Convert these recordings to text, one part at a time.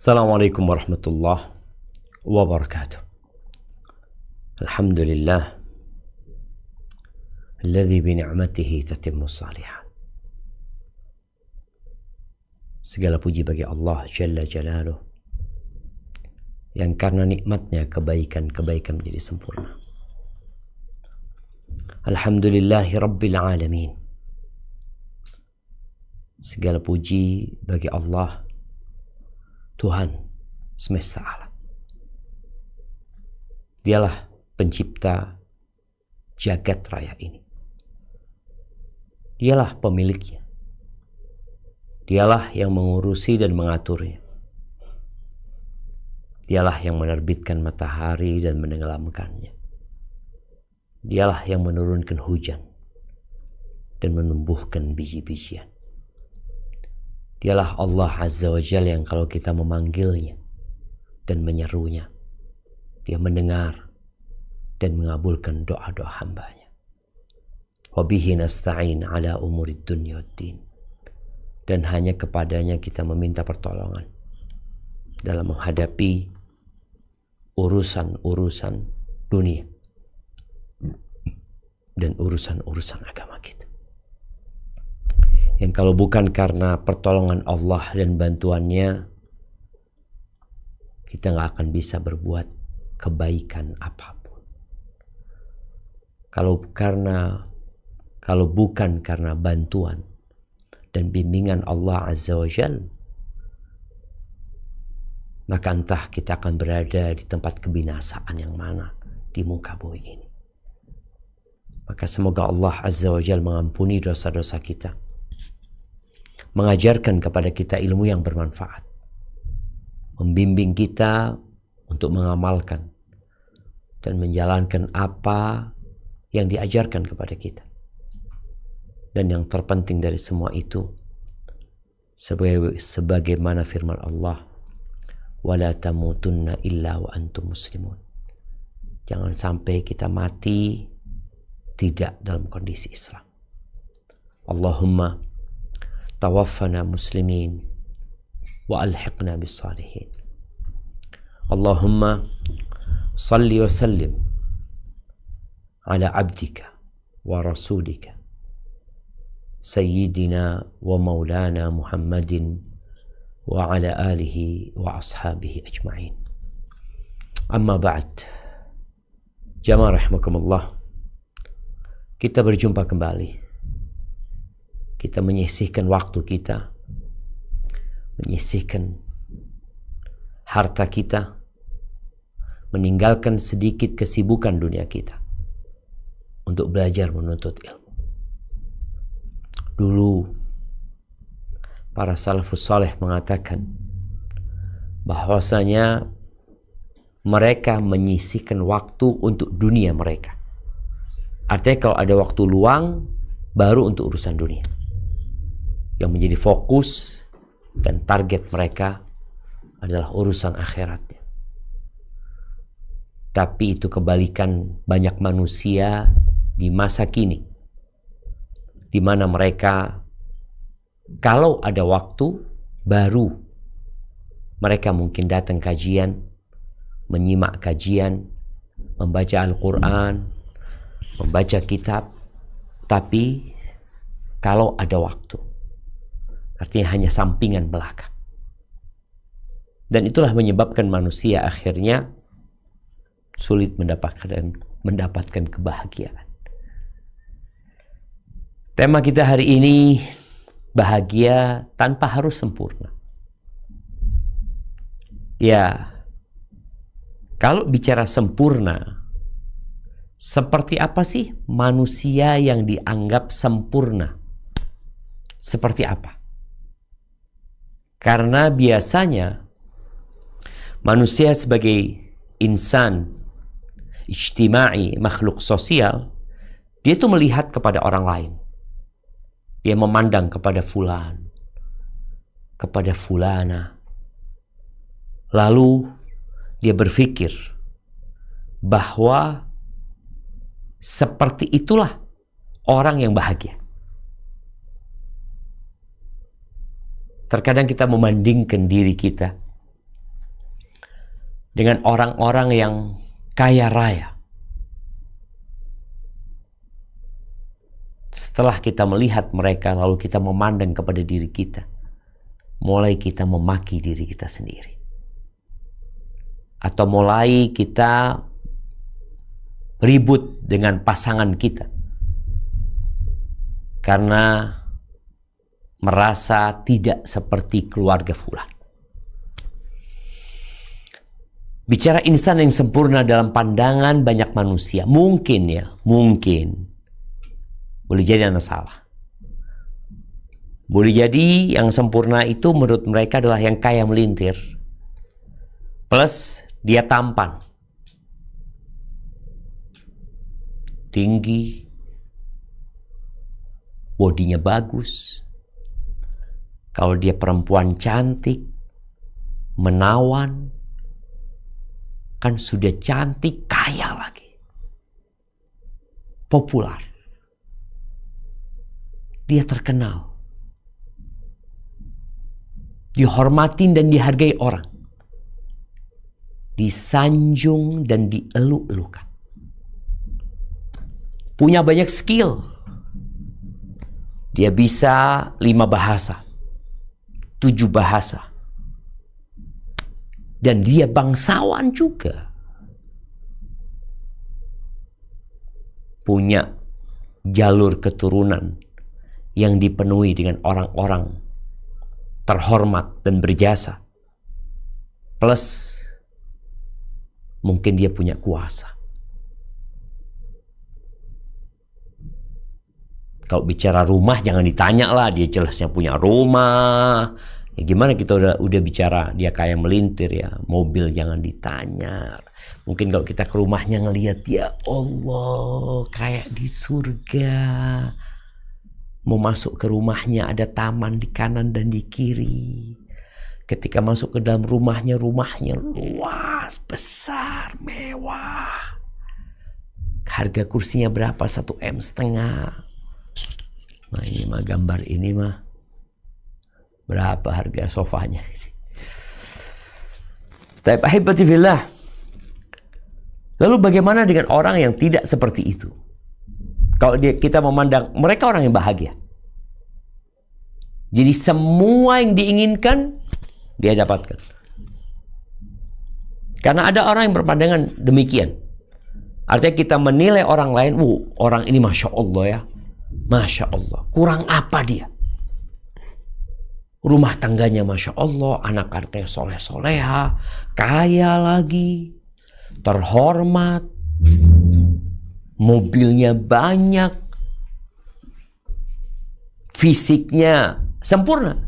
Assalamualaikum warahmatullahi wabarakatuh. Alhamdulillah alladzi bi ni'matihi tatimmu shalihat. Segala puji bagi Allah Jalla Jalaluh yang karena nikmatnya kebaikan-kebaikan menjadi sempurna. Alhamdulillahi Rabbil Alamin. Segala puji bagi Allah Tuhan semesta alam. Dialah pencipta jagat raya ini. Dialah pemiliknya. Dialah yang mengurusi dan mengaturnya. Dialah yang menerbitkan matahari dan menenggelamkannya. Dialah yang menurunkan hujan dan menumbuhkan biji-bijian. Dialah Allah Azza wa Jalla yang kalau kita memanggilnya dan menyerunya, dia mendengar dan mengabulkan doa-doa hambanya. Wa bihi nasta'in ala umurid dunya waddin. Dan hanya kepadanya kita meminta pertolongan dalam menghadapi urusan-urusan dunia dan urusan-urusan agama kita. Yang kalau bukan karena pertolongan Allah dan bantuannya, kita nggak akan bisa berbuat kebaikan apapun. Kalau bukan karena bantuan dan bimbingan Allah Azza wa Jalla, maka entah kita akan berada di tempat kebinasaan yang mana di muka bumi ini. Maka semoga Allah Azza wa Jalla mengampuni dosa-dosa kita, mengajarkan kepada kita ilmu yang bermanfaat, membimbing kita untuk mengamalkan dan menjalankan apa yang diajarkan kepada kita. Dan yang terpenting dari semua itu, sebagaimana firman Allah, wala tamutunna illa wa antum muslimun. Jangan sampai kita mati tidak dalam kondisi Islam. Allahumma tawaffana muslimin wa alhiqna bis salihin. Allahumma salli wa sallim ala abdika wa rasulika sayyidina wa maulana Muhammadin wa ala alihi wa ashabihi ajma'in. Amma ba'd. Jamaah rahimakumullah. Kita berjumpa kembali. Kita menyisihkan waktu kita, menyisihkan harta kita, meninggalkan sedikit kesibukan dunia kita untuk belajar menuntut ilmu. Dulu para salafus saleh mengatakan bahwasanya mereka menyisihkan waktu untuk dunia mereka. Artinya kalau ada waktu luang baru untuk urusan dunia. Yang menjadi fokus dan target mereka adalah urusan akhiratnya. Tapi itu kebalikan banyak manusia di masa kini, di mana mereka kalau ada waktu baru mereka mungkin datang kajian, menyimak kajian, membaca Al-Quran, membaca kitab. Tapi kalau ada waktu, artinya hanya sampingan belaka. Dan itulah menyebabkan manusia akhirnya sulit mendapatkan kebahagiaan. Tema kita hari ini, bahagia tanpa harus sempurna. Ya, kalau bicara sempurna, seperti apa sih manusia yang dianggap sempurna? Seperti apa? Karena biasanya manusia sebagai insan ijtimai, makhluk sosial, dia itu melihat kepada orang lain. Dia memandang kepada fulan, kepada fulana. Lalu dia berpikir bahwa seperti itulah orang yang bahagia. Terkadang kita membandingkan diri kita dengan orang-orang yang kaya raya. Setelah kita melihat mereka, lalu kita memandang kepada diri kita, mulai kita memaki diri kita sendiri. Atau mulai kita ribut dengan pasangan kita karena merasa tidak seperti keluarga fulan. Bicara insan yang sempurna dalam pandangan banyak manusia, mungkin boleh jadi anda salah. Boleh jadi yang sempurna itu menurut mereka adalah yang kaya melintir, plus dia tampan, tinggi, bodinya bagus. Kalau dia perempuan cantik, menawan, kan sudah cantik, kaya lagi, populer, dia terkenal, dihormatin dan dihargai orang, disanjung dan dieluk-elukan, punya banyak skill, dia bisa 5 bahasa, 7 bahasa, dan dia bangsawan juga, punya jalur keturunan yang dipenuhi dengan orang-orang terhormat dan berjasa, plus mungkin dia punya kuasa. Kalau bicara rumah jangan ditanya lah, dia jelasnya punya rumah. Ya gimana kita udah bicara dia kaya melintir ya, mobil jangan ditanya. Mungkin kalau kita ke rumahnya ngelihat, ya Allah, kayak di surga. Mau masuk ke rumahnya ada taman di kanan dan di kiri. Ketika masuk ke dalam rumahnya luas, besar, mewah. Harga kursinya berapa? 1,5 M. Nah ini mah gambar ini mah berapa harga sofanya? Tapi ahibati fillah. Lalu bagaimana dengan orang yang tidak seperti itu? Kalau kita memandang mereka orang yang bahagia. Jadi semua yang diinginkan dia dapatkan. Karena ada orang yang berpandangan demikian. Artinya kita menilai orang lain, orang ini Masya Allah ya. Masya Allah, kurang apa dia? Rumah tangganya Masya Allah, anak-anaknya soleh-soleha, kaya lagi, terhormat, mobilnya banyak, fisiknya sempurna.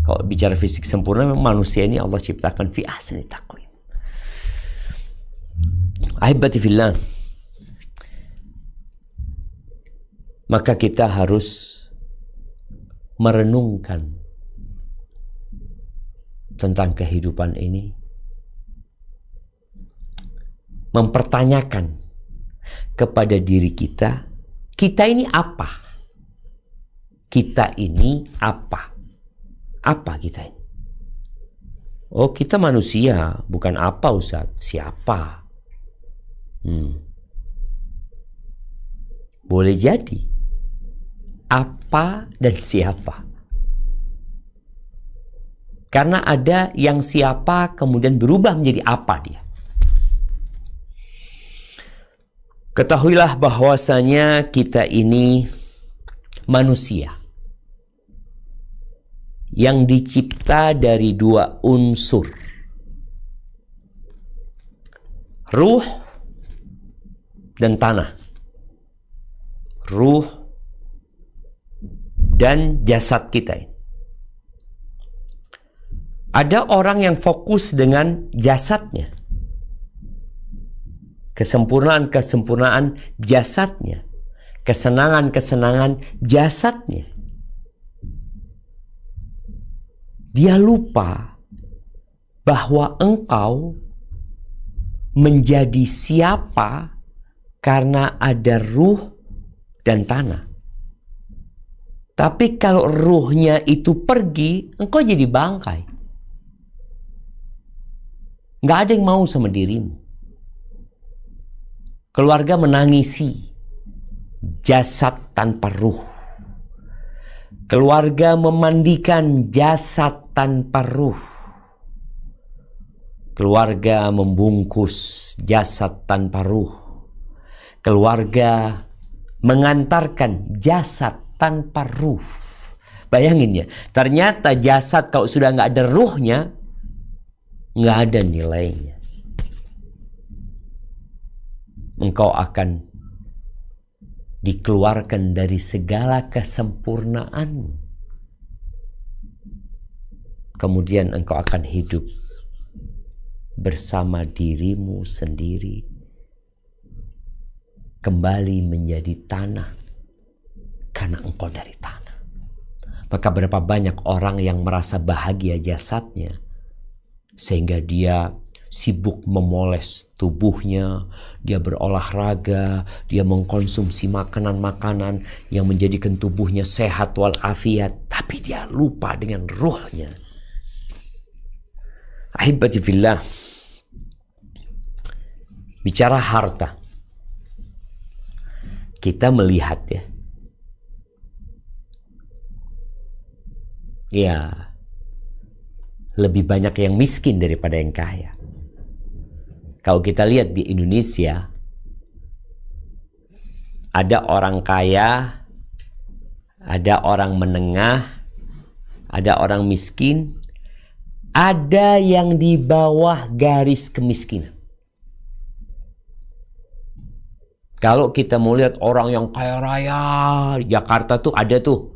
Kalau bicara fisik sempurna, memang manusia ini Allah ciptakan fi ahsani taqwim. Ahibati fillah. Maka kita harus merenungkan tentang kehidupan ini, mempertanyakan kepada diri kita, kita ini apa? Kita ini apa? Apa kita ini? Oh, kita manusia, bukan apa Ustaz? Siapa? Boleh jadi apa dan siapa. Karena ada yang siapa kemudian berubah menjadi apa dia. Ketahuilah bahwasanya kita ini manusia yang dicipta dari 2 unsur. Ruh dan tanah. Ruh dan jasad kita ini. Ada orang yang fokus dengan jasadnya. Kesempurnaan-kesempurnaan jasadnya. Kesenangan-kesenangan jasadnya. Dia lupa bahwa engkau menjadi siapa karena ada ruh dan tanah. Tapi kalau ruhnya itu pergi, engkau jadi bangkai. Nggak ada yang mau sama dirimu. Keluarga menangisi jasad tanpa ruh. Keluarga memandikan jasad tanpa ruh. Keluarga membungkus jasad tanpa ruh. Keluarga mengantarkan jasad tanpa ruh. Bayangin ya, ternyata jasad kalau sudah nggak ada ruhnya, nggak ada nilainya. Engkau akan dikeluarkan dari segala kesempurnaan. Kemudian engkau akan hidup bersama dirimu sendiri, kembali menjadi tanah karena engkau dari tanah. Maka berapa banyak orang yang merasa bahagia jasadnya sehingga dia sibuk memoles tubuhnya, dia berolahraga, dia mengkonsumsi makanan-makanan yang menjadikan tubuhnya sehat walafiat, tapi dia lupa dengan ruhnya. Ahibati fillah, bicara harta, kita melihat ya lebih banyak yang miskin daripada yang kaya. Kalau kita lihat di Indonesia, ada orang kaya, ada orang menengah, ada orang miskin, ada yang di bawah garis kemiskinan. Kalau kita mau lihat orang yang kaya raya, di Jakarta tuh ada tuh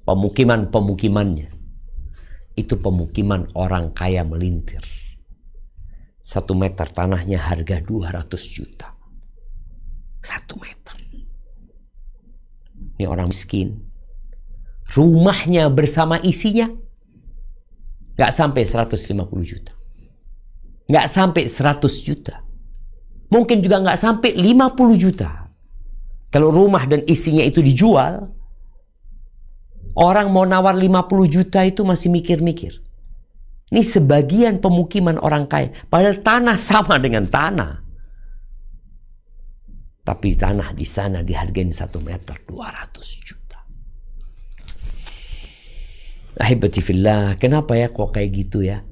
pemukiman-pemukimannya. Itu pemukiman orang kaya melintir. 1 meter tanahnya harga 200 juta. 1 meter. Ini orang miskin. Rumahnya bersama isinya nggak sampai 150 juta. Nggak sampai 100 juta. Mungkin juga nggak sampai 50 juta. Kalau rumah dan isinya itu dijual, orang mau nawar 50 juta itu masih mikir-mikir. Ini sebagian pemukiman orang kaya. Padahal tanah sama dengan tanah. Tapi tanah di sana dihargain 1 meter 200 juta. Ahibati fillah, kenapa ya kok kayak gitu ya?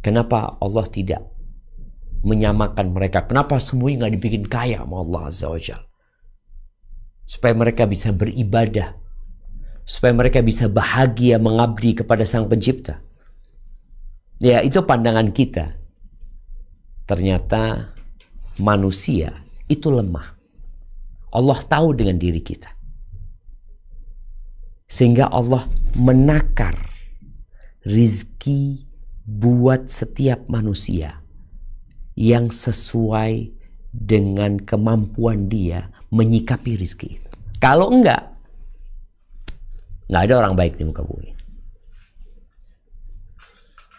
Kenapa Allah tidak menyamakan mereka? Kenapa semuanya nggak dibikin kaya sama Allah Azza wa Jalla? Supaya mereka bisa beribadah, supaya mereka bisa bahagia mengabdi kepada Sang Pencipta. Ya, itu pandangan kita. Ternyata manusia itu lemah. Allah tahu dengan diri kita. Sehingga Allah menakar rizki buat setiap manusia yang sesuai dengan kemampuan dia menyikapi rizki itu. Kalau enggak, nggak ada orang baik di muka bumi.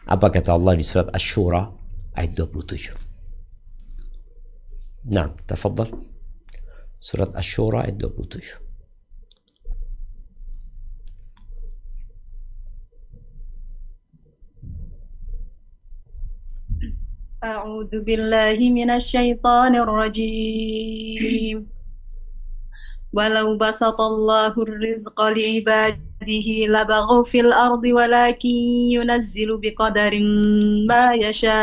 Apa kata Allah di surat Asy-Syura ayat 27? Nah, tafadhal. Surat Asy-Syura ayat 27. A'udzu billahi minasyaitonir rajim. Walau basatallahu ar-rizqa li'ibadihi labaghaw fil ardi walakin yunazzilu biqadarin ma yasha.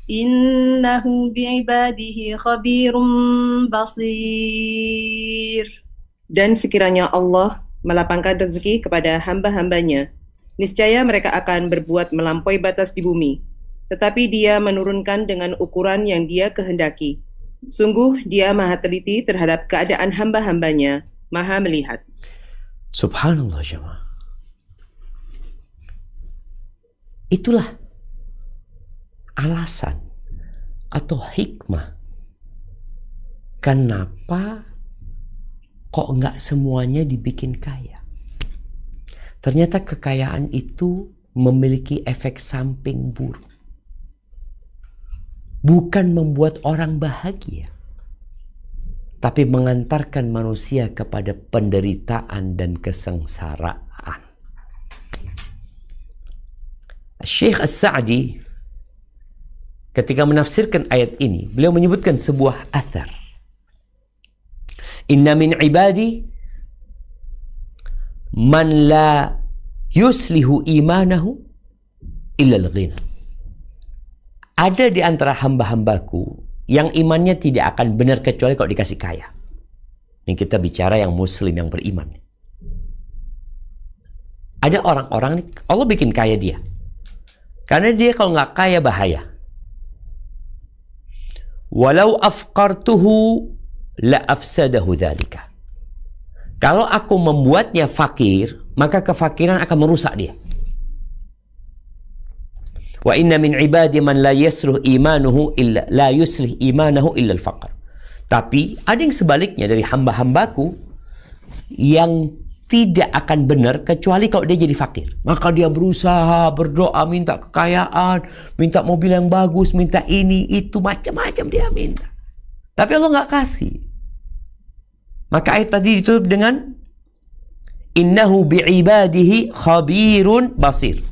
Innahu bi'ibadihi khabirum basir. Dan sekiranya Allah melapangkan rezeki kepada hamba-hambanya, niscaya mereka akan berbuat melampaui batas di bumi. Tetapi Dia menurunkan dengan ukuran yang Dia kehendaki. Sungguh Dia maha teliti terhadap keadaan hamba-hambanya, maha melihat. Subhanallah jemaah. Itulah alasan atau hikmah kenapa kok nggak semuanya dibikin kaya. Ternyata kekayaan itu memiliki efek samping buruk. Bukan membuat orang bahagia, tapi mengantarkan manusia kepada penderitaan dan kesengsaraan. Syekh As-Sa'di ketika menafsirkan ayat ini, beliau menyebutkan sebuah athar. Inna min ibadi man la yuslihu imanahu illa al-ghina. Ada di antara hamba-hambaku yang imannya tidak akan benar kecuali kalau dikasih kaya. Ini kita bicara yang muslim, yang beriman. Ada orang-orang, Allah bikin kaya dia. Karena dia kalau nggak kaya bahaya. Walau afqartuhu la afsadahu dzalika. Kalau aku membuatnya fakir, maka kefakiran akan merusak dia. Wa inna min ibadi man la yuslihu imanuhu illa al-faqr. Tapi ada yang sebaliknya dari hamba-hambaku yang tidak akan benar kecuali kalau dia jadi fakir. Maka dia berusaha, berdoa, minta kekayaan, minta mobil yang bagus, minta ini, itu, macam-macam dia minta. Tapi Allah nggak kasih. Maka ayat tadi ditutup dengan innahu bi'ibadihi khabirun basir.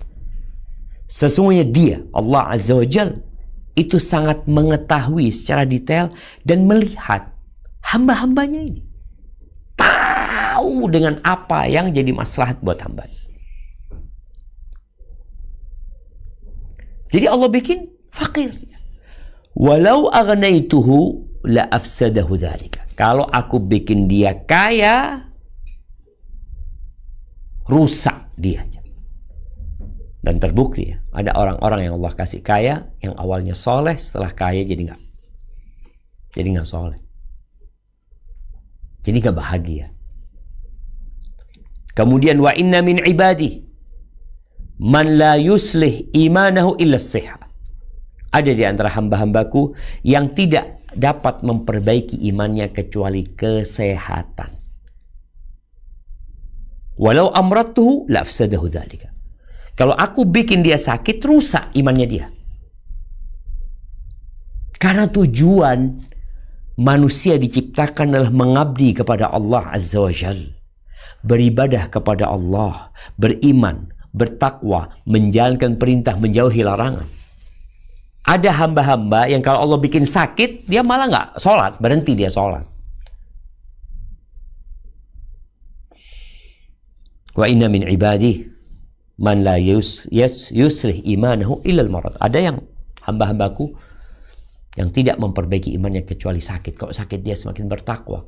Sesungguhnya dia, Allah Azza wa Jal, itu sangat mengetahui secara detail dan melihat hamba-hambanya ini. Tahu dengan apa yang jadi maslahat buat hamba. Jadi Allah bikin fakir. Walau agnaituhu la afsadahu dzalika. Kalau aku bikin dia kaya, rusak dia. Dan terbukti ya, ada orang-orang yang Allah kasih kaya, yang awalnya soleh, setelah kaya jadi nggak soleh. Jadi nggak bahagia. Kemudian wa inna min ibadi man la yuslih imanahu illa as-sihha. Ada di antara hamba-hambaku yang tidak dapat memperbaiki imannya kecuali kesehatan. Walau amratuhu la afsadahu dzalika. Kalau aku bikin dia sakit, rusak imannya dia. Karena tujuan manusia diciptakan adalah mengabdi kepada Allah Azza wa Jalla. Beribadah kepada Allah, beriman, bertakwa, menjalankan perintah, menjauhi larangan. Ada hamba-hamba yang kalau Allah bikin sakit, dia malah nggak sholat, berhenti dia sholat. Wa inna min ibadi man la yuslih imanahu illa al-marad. Ada yang hamba-hambaku yang tidak memperbaiki imannya kecuali sakit. Kalau sakit dia semakin bertakwa.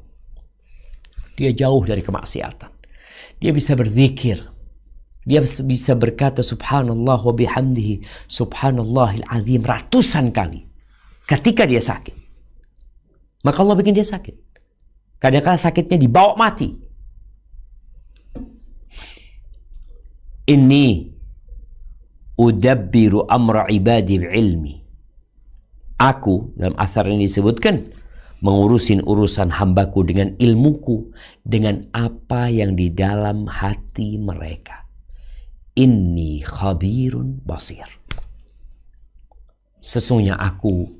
Dia jauh dari kemaksiatan. Dia bisa berzikir. Dia bisa berkata subhanallah wa bihamdihi subhanallahil azim ratusan kali ketika dia sakit. Maka Allah bikin dia sakit. Kadang-kadang sakitnya dibawa mati. Inni udabbiru amra ibadi bi'ilmi. Aku, dalam asar ini disebutkan, mengurusin urusan hambaku dengan ilmuku, dengan apa yang di dalam hati mereka. Inni khabirun basir. Sesungguhnya aku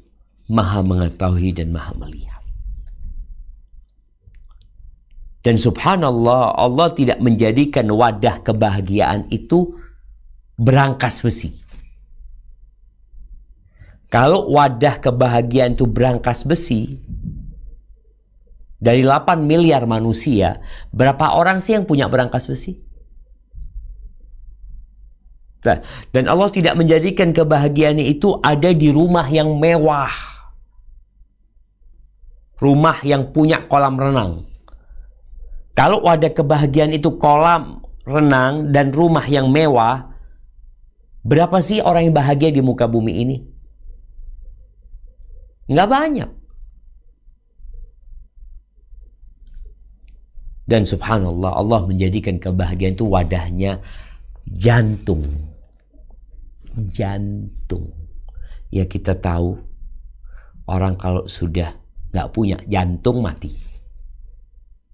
maha mengetahui dan maha melihat. Dan subhanallah, Allah tidak menjadikan wadah kebahagiaan itu berangkas besi. Kalau wadah kebahagiaan itu berangkas besi, dari 8 miliar manusia, berapa orang sih yang punya berangkas besi? Nah, dan Allah tidak menjadikan kebahagiaan itu ada di rumah yang mewah. Rumah yang punya kolam renang. Kalau ada kebahagiaan itu kolam renang dan rumah yang mewah, berapa sih orang yang bahagia di muka bumi ini? Nggak banyak. Dan subhanallah, Allah menjadikan kebahagiaan itu wadahnya jantung. Jantung. Ya kita tahu, orang kalau sudah nggak punya jantung mati.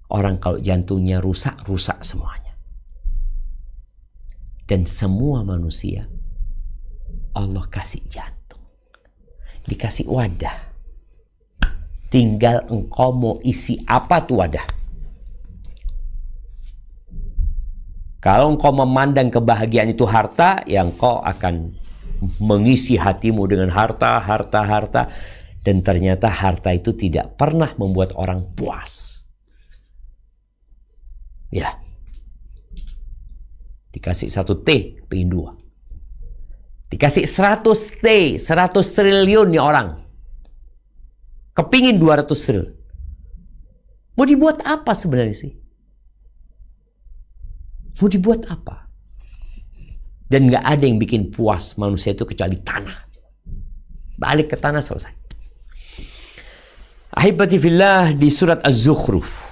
Orang kalau jantungnya rusak, rusak semuanya. Dan semua manusia Allah kasih jantung. Dikasih wadah. Tinggal engkau mau isi apa tuh wadah. Kalau engkau memandang kebahagiaan itu harta, ya engkau akan mengisi hatimu dengan harta. Dan ternyata harta itu tidak pernah membuat orang puas. Ya. Dikasih 1 T, pengen 2. Dikasih 100 T, 100 triliun nih orang. Kepingin 200 triliun. Mau dibuat apa sebenarnya sih? Mau dibuat apa? Dan gak ada yang bikin puas manusia itu kecuali tanah. Balik ke tanah, selesai. Ahibati fillah, di surat Az-Zukhruf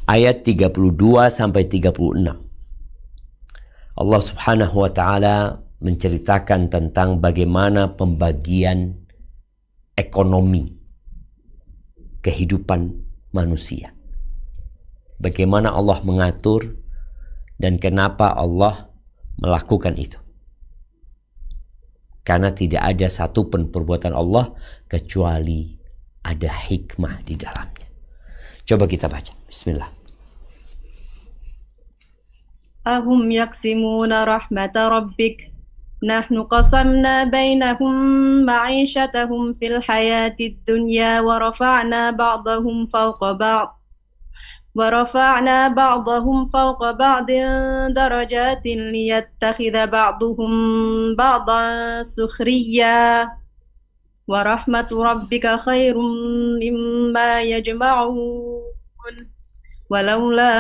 ayat 32-36, Allah subhanahu wa ta'ala menceritakan tentang bagaimana pembagian ekonomi kehidupan manusia. Bagaimana Allah mengatur dan kenapa Allah melakukan itu. Karena tidak ada satupun perbuatan Allah kecuali ada hikmah di dalamnya. Coba kita baca. Bismillah. أهم يقسمون رحمة ربك نحن قسمنا بينهم معيشتهم في الحياة الدنيا ورفعنا بعضهم فوق بعض درجات ليتخذ بعضهم بعضا سخريا ورحمة ربك خير مما يجمعون ولولا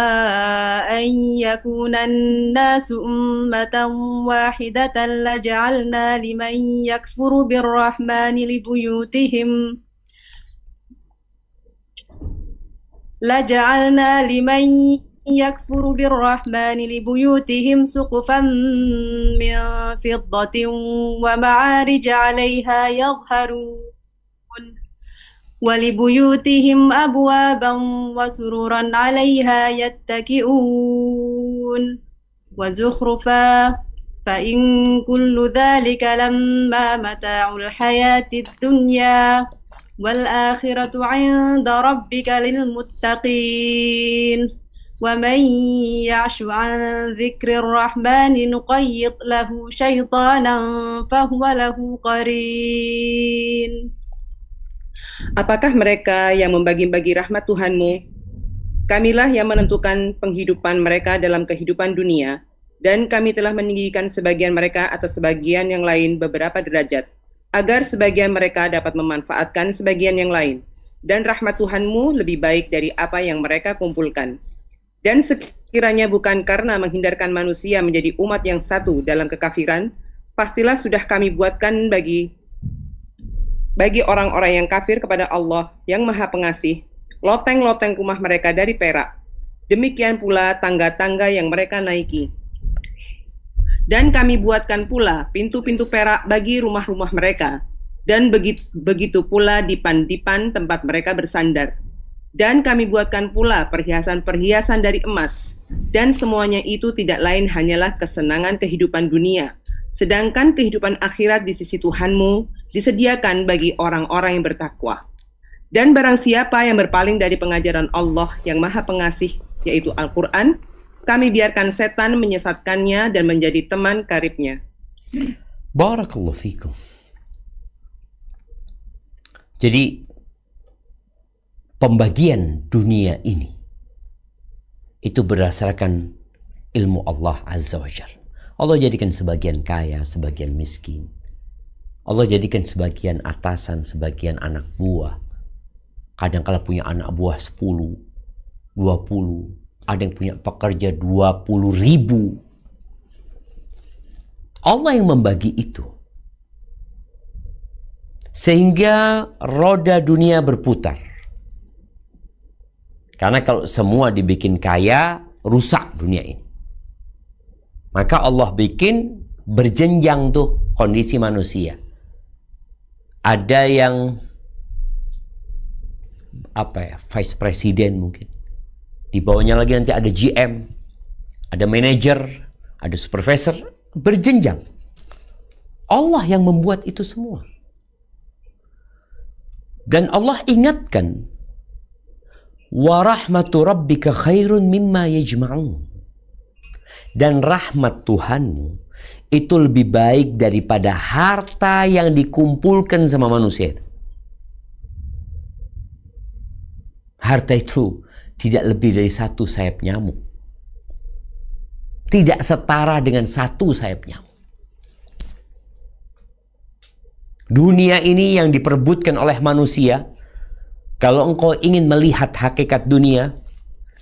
أن يكون الناس أمة واحدة لجعلنا لمن يكفر بالرحمن لبيوتهم سقفا من فضة ومعارج عليها يظهرون ولبيوتهم أبوابا وسررا عليها يتكئون وزخرفا فإن كل ذلك لما متاع الحياة الدنيا والآخرة عند ربك للمتقين ومن يعش عن ذكر الرحمن نقيض له شيطانا فهو له قرين. Apakah mereka yang membagi-bagi rahmat Tuhanmu? Kamilah yang menentukan penghidupan mereka dalam kehidupan dunia, dan kami telah meninggikan sebagian mereka atas sebagian yang lain beberapa derajat, agar sebagian mereka dapat memanfaatkan sebagian yang lain. Dan rahmat Tuhanmu lebih baik dari apa yang mereka kumpulkan. Dan sekiranya bukan karena menghindarkan manusia menjadi umat yang satu dalam kekafiran, pastilah sudah kami buatkan bagi orang-orang yang kafir kepada Allah yang Maha Pengasih, loteng-loteng rumah mereka dari perak. Demikian pula tangga-tangga yang mereka naiki. Dan kami buatkan pula pintu-pintu perak bagi rumah-rumah mereka, dan begitu pula dipan-dipan tempat mereka bersandar. Dan kami buatkan pula perhiasan-perhiasan dari emas, dan semuanya itu tidak lain hanyalah kesenangan kehidupan dunia. Sedangkan kehidupan akhirat di sisi Tuhanmu disediakan bagi orang-orang yang bertakwa. Dan barang siapa yang berpaling dari pengajaran Allah yang Maha Pengasih, yaitu Al-Quran, kami biarkan setan menyesatkannya dan menjadi teman karibnya. Barakallahu fikum. Jadi pembagian dunia ini itu berdasarkan ilmu Allah Azza wa Jalla. Allah jadikan sebagian kaya, sebagian miskin. Allah jadikan sebagian atasan, sebagian anak buah. Kadang-kala punya anak buah 10, 20. Ada yang punya pekerja 20.000. Allah yang membagi itu. Sehingga roda dunia berputar. Karena kalau semua dibikin kaya, rusak dunia ini. Maka Allah bikin berjenjang tuh kondisi manusia. Ada yang vice president mungkin. Di bawahnya lagi nanti ada GM, ada manager, ada supervisor, berjenjang. Allah yang membuat itu semua. Dan Allah ingatkan, wa rahmatu rabbika khairun mimma yajma'un. Dan rahmat Tuhanmu itu lebih baik daripada harta yang dikumpulkan sama manusia itu. Harta itu tidak lebih dari satu sayap nyamuk. Tidak setara dengan satu sayap nyamuk. Dunia ini yang diperebutkan oleh manusia, kalau engkau ingin melihat hakikat dunia,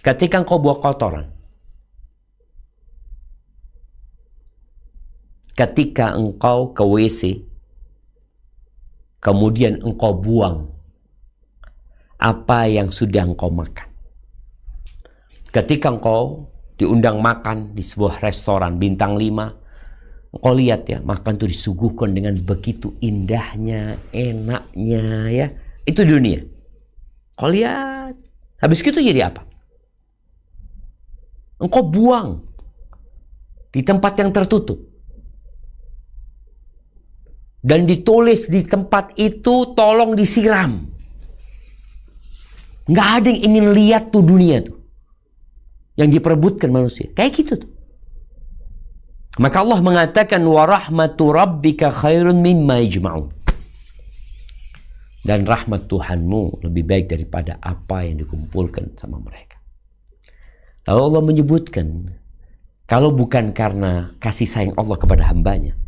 ketika engkau buang kotoran, ketika engkau ke WC, kemudian engkau buang apa yang sudah engkau makan. Ketika engkau diundang makan di sebuah restoran bintang 5, engkau lihat ya, makan itu disuguhkan dengan begitu indahnya, enaknya ya. Itu dunia. Kau lihat. Habis itu jadi apa? Engkau buang di tempat yang tertutup. Dan ditulis di tempat itu, tolong disiram. Nggak ada yang ingin lihat tuh dunia tuh. Yang diperebutkan manusia. Kayak gitu tuh. Maka Allah mengatakan wa rahmatu rabbika khairun mimma yajma'un. Dan rahmat Tuhanmu lebih baik daripada apa yang dikumpulkan sama mereka. Lalu Allah menyebutkan, kalau bukan karena kasih sayang Allah kepada hambanya,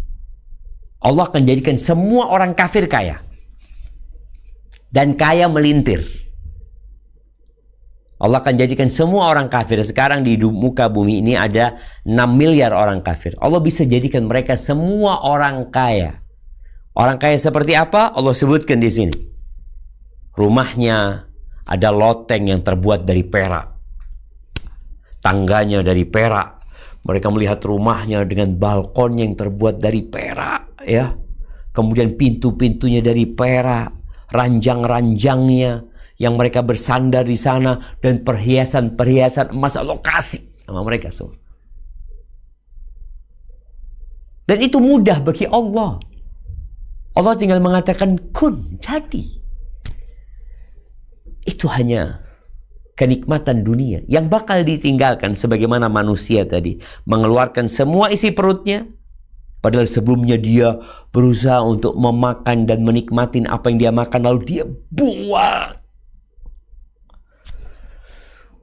Allah akan jadikan semua orang kafir kaya. Dan kaya melintir. Allah akan jadikan semua orang kafir. Sekarang di muka bumi ini ada 6 miliar orang kafir. Allah bisa jadikan mereka semua orang kaya. Orang kaya seperti apa? Allah sebutkan di sini. Rumahnya ada loteng yang terbuat dari perak. Tangganya dari perak. Mereka melihat rumahnya dengan balkon yang terbuat dari perak, ya. Kemudian pintu-pintunya dari perak, ranjang-ranjangnya yang mereka bersandar di sana, dan perhiasan-perhiasan emas Allah kasih sama mereka semua. Dan itu mudah bagi Allah. Allah tinggal mengatakan kun, jadi. Itu hanya kenikmatan dunia yang bakal ditinggalkan, sebagaimana manusia tadi mengeluarkan semua isi perutnya, padahal sebelumnya dia berusaha untuk memakan dan menikmatin apa yang dia makan, lalu dia buang.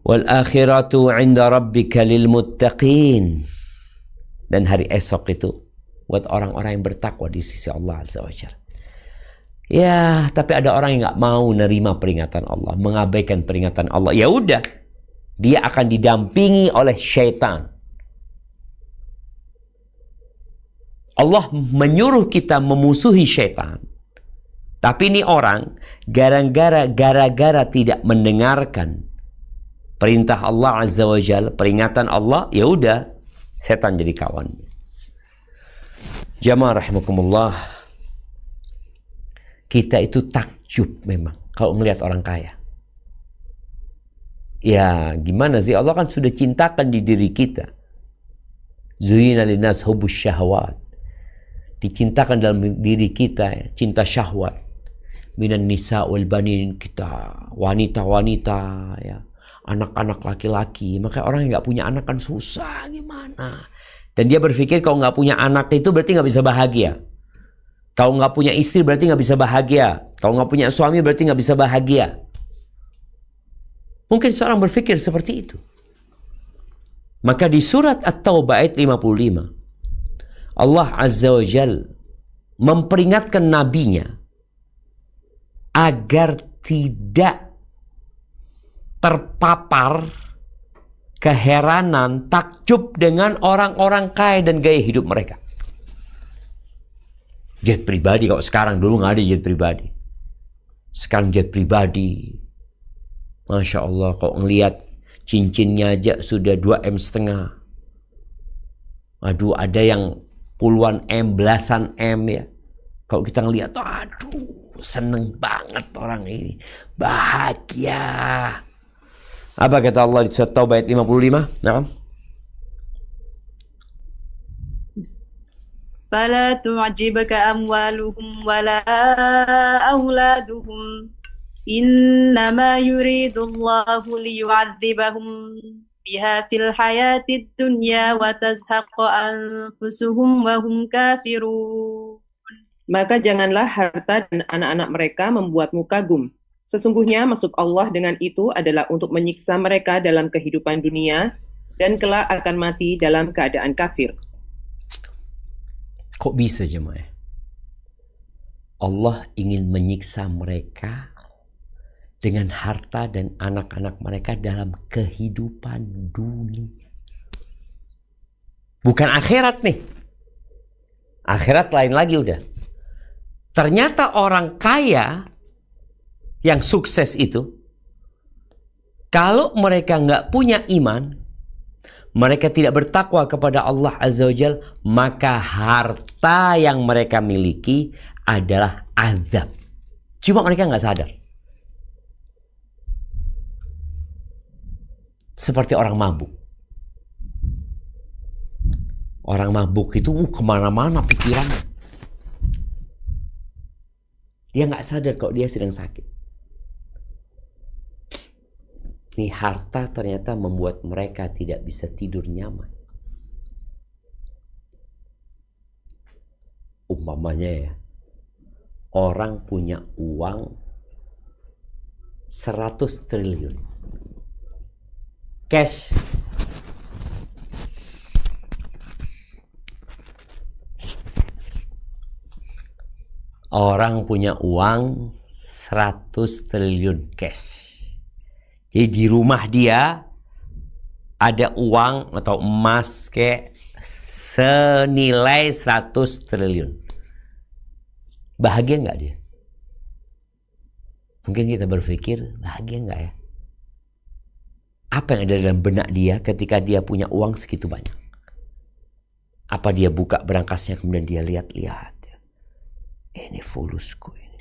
Wal akhiratu 'inda rabbika lil muttaqin. Dan hari esok itu buat orang-orang yang bertakwa di sisi Allah Azza wa Jalla. Ya, tapi ada orang yang nggak mau nerima peringatan Allah, mengabaikan peringatan Allah. Ya udah, dia akan didampingi oleh syaitan. Allah menyuruh kita memusuhi syaitan. Tapi ini orang gara-gara tidak mendengarkan perintah Allah Azza wa Jalla, peringatan Allah, ya udah, setan jadi kawan. Jamaah rahimakumullah, kita itu takjub memang kalau melihat orang kaya. Ya, gimana sih? Allah kan sudah cintakan di diri kita. Zuyina linnas hubbus syahwat. Dicintakan dalam diri kita cinta syahwat. Minan nisa wal banin, kita wanita-wanita ya. Anak-anak laki-laki. Maka orang yang nggak punya anak kan susah, gimana? Dan dia berpikir kalau nggak punya anak itu berarti nggak bisa bahagia. Kalau nggak punya istri berarti nggak bisa bahagia. Kalau nggak punya suami berarti nggak bisa bahagia. Mungkin seorang berpikir seperti itu. Maka di surat At-Taubah ayat 55, Allah Azza wa Jal memperingatkan nabinya agar tidak terpapar keheranan, takjub dengan orang-orang kaya dan gaya hidup mereka. Jet pribadi, kalau sekarang, dulu nggak ada jet pribadi. Sekarang jet pribadi. Masya Allah, kok ngelihat cincinnya aja sudah 2,5 M. Aduh, ada yang puluhan M, belasan M ya. Kalau kita ngelihat, aduh, seneng banget orang ini. Bahagia. Apa kata Allah di surat Taubah ayat 55? Nah. فلا تعجبك أموالهم ولا أولادهم إنما يريد الله ليعذبهم بها في الحياة الدنيا وتزهق أنفسهم وهم كافرون. Maka janganlah harta dan anak-anak mereka membuatmu kagum. Sesungguhnya maksud Allah dengan itu adalah untuk menyiksa mereka dalam kehidupan dunia dan kelak akan mati dalam keadaan kafir. Kok bisa jemaah? Allah ingin menyiksa mereka dengan harta dan anak-anak mereka dalam kehidupan dunia. Bukan akhirat nih. Akhirat lain lagi udah. Ternyata orang kaya yang sukses itu, kalau mereka nggak punya iman, mereka tidak bertakwa kepada Allah Azza wa Jalla, maka harta yang mereka miliki adalah azab. Cuma mereka nggak sadar. Seperti orang mabuk. Orang mabuk itu kemana-mana pikirannya. Dia nggak sadar kalau dia sedang sakit. Ini harta ternyata membuat mereka tidak bisa tidur nyaman. Umpamanya ya, orang punya uang 100 triliun. Cash. Orang punya uang 100 triliun cash. Jadi di rumah dia ada uang atau emas kayak senilai 100 triliun. Bahagia nggak dia? Mungkin kita berpikir, bahagia nggak ya? Apa yang ada dalam benak dia ketika dia punya uang segitu banyak? Apa dia buka berangkasnya kemudian dia lihat-lihat? Ini fulusku ini.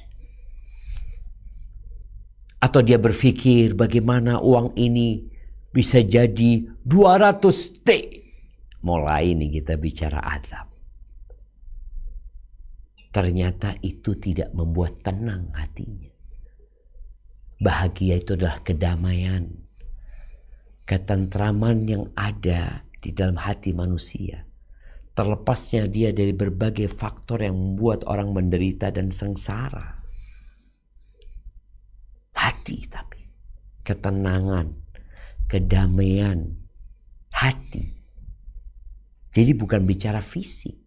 Atau dia berpikir bagaimana uang ini bisa jadi 200 T. Mulai nih kita bicara azab. Ternyata itu tidak membuat tenang hatinya. Bahagia itu adalah kedamaian, ketentraman yang ada di dalam hati manusia. Terlepasnya dia dari berbagai faktor yang membuat orang menderita dan sengsara. Hati tapi. Ketenangan. Kedamaian. Hati. Jadi bukan bicara fisik.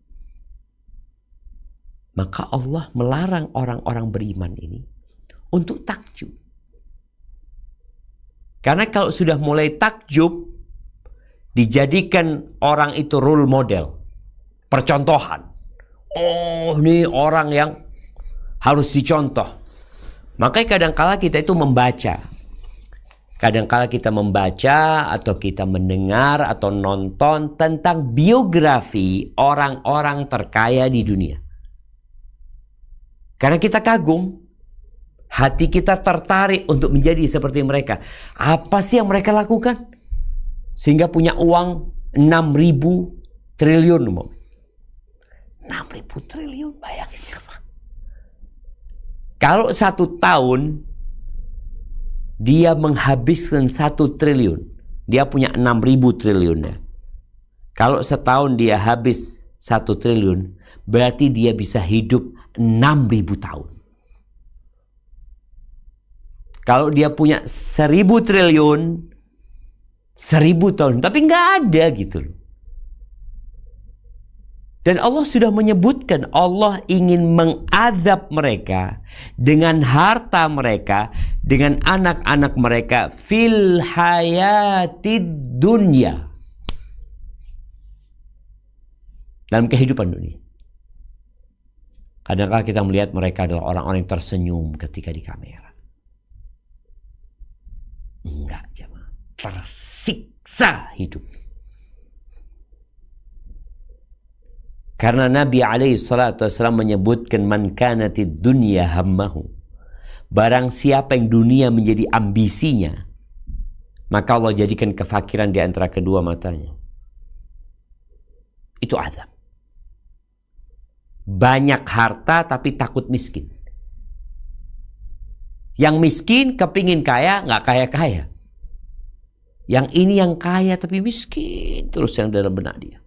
Maka Allah melarang orang-orang beriman ini untuk takjub. Karena kalau sudah mulai takjub, dijadikan orang itu role model. Percontohan. Oh, ini orang yang harus dicontoh. Makanya kadangkala kita itu membaca. Kadangkala kita membaca atau kita mendengar atau nonton tentang biografi orang-orang terkaya di dunia. Karena kita kagum. Hati kita tertarik untuk menjadi seperti mereka. Apa sih yang mereka lakukan? Sehingga punya uang 6.000 triliun. 6.000 triliun, bayangin apa? Kalau 1 tahun dia menghabiskan 1 triliun, dia punya 6.000 triliun ya. Kalau setahun dia habis 1 triliun, berarti dia bisa hidup 6.000 tahun. Kalau dia punya 1.000 triliun, 1.000 tahun, tapi nggak ada gitu loh. Dan Allah sudah menyebutkan Allah ingin mengadab mereka dengan harta mereka, dengan anak-anak mereka fil hayatid dunya. Dalam kehidupan dunia. Kadang-kadang kita melihat mereka adalah orang-orang yang tersenyum ketika di kamera. Enggak, jemaah. Tersiksa hidup. Karena Nabi SAW menyebutkan man kanatid dunya hammahu. Barang siapa yang dunia menjadi ambisinya, maka Allah jadikan kefakiran di antara kedua matanya. Itu azab. Banyak harta tapi takut miskin. Yang miskin kepingin kaya, nggak kaya-kaya. Yang ini yang kaya tapi miskin terus yang dalam benak dia.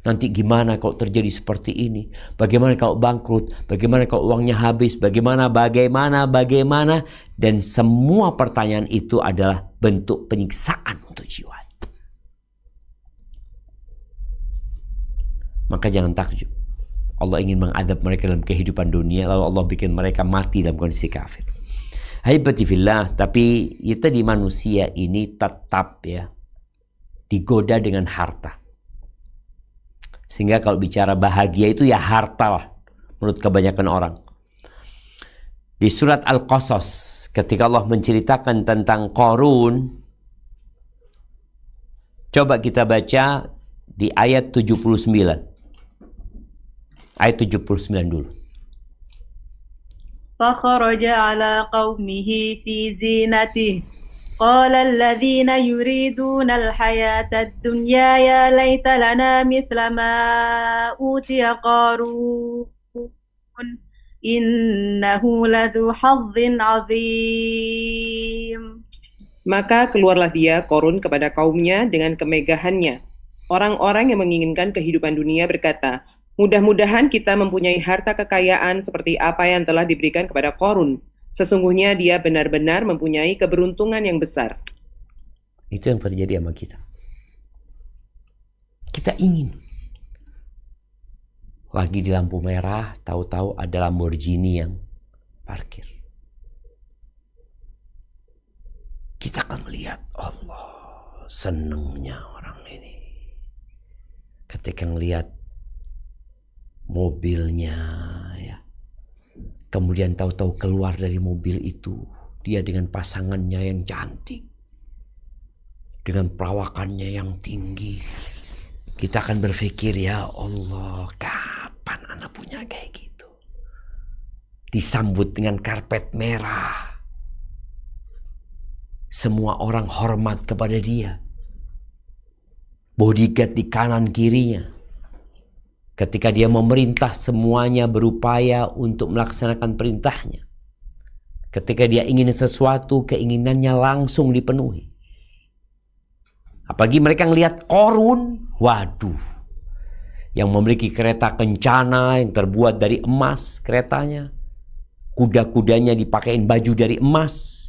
Nanti gimana kalau terjadi seperti ini? Bagaimana kalau bangkrut? Bagaimana kalau uangnya habis? Bagaimana? Dan semua pertanyaan itu adalah bentuk penyiksaan untuk jiwa. Maka jangan takjub. Allah ingin mengadab mereka dalam kehidupan dunia, lalu Allah bikin mereka mati dalam kondisi kafir. Haibati fillah, tapi kita di manusia ini tetap ya digoda dengan harta. Sehingga kalau bicara bahagia itu ya harta lah menurut kebanyakan orang. Di surat Al-Qasas ketika Allah menceritakan tentang Qarun, coba kita baca di ayat 79. Ayat 79 dulu. فخرج على قومه في زينته قال الذين يريدون الحياة الدنيا يا ليت لنا مثل ما أوتي قارون إنه لذو حظ عظيم. Maka keluarlah dia, Qarun, kepada kaumnya dengan kemegahannya. Orang-orang yang menginginkan kehidupan dunia berkata, mudah-mudahan kita mempunyai harta kekayaan seperti apa yang telah diberikan kepada Qarun. Sesungguhnya dia benar-benar mempunyai keberuntungan yang besar. Itu yang terjadi sama kita. Kita ingin. Lagi di lampu merah, tahu-tahu ada Lamborghini yang parkir. Kita akan melihat, Allah, senengnya orang ini. Ketika ngelihat mobilnya, ya. Kemudian tahu-tahu keluar dari mobil itu, dia dengan pasangannya yang cantik, dengan perawakannya yang tinggi. Kita akan berpikir, ya Allah, kapan anak punya kayak gitu? Disambut dengan karpet merah. Semua orang hormat kepada dia. Bodyguard di kanan kirinya. Ketika dia memerintah, semuanya berupaya untuk melaksanakan perintahnya. Ketika dia ingin sesuatu, keinginannya langsung dipenuhi. Apalagi mereka ngelihat Qarun, waduh, yang memiliki kereta kencana yang terbuat dari emas keretanya. Kuda-kudanya dipakein baju dari emas.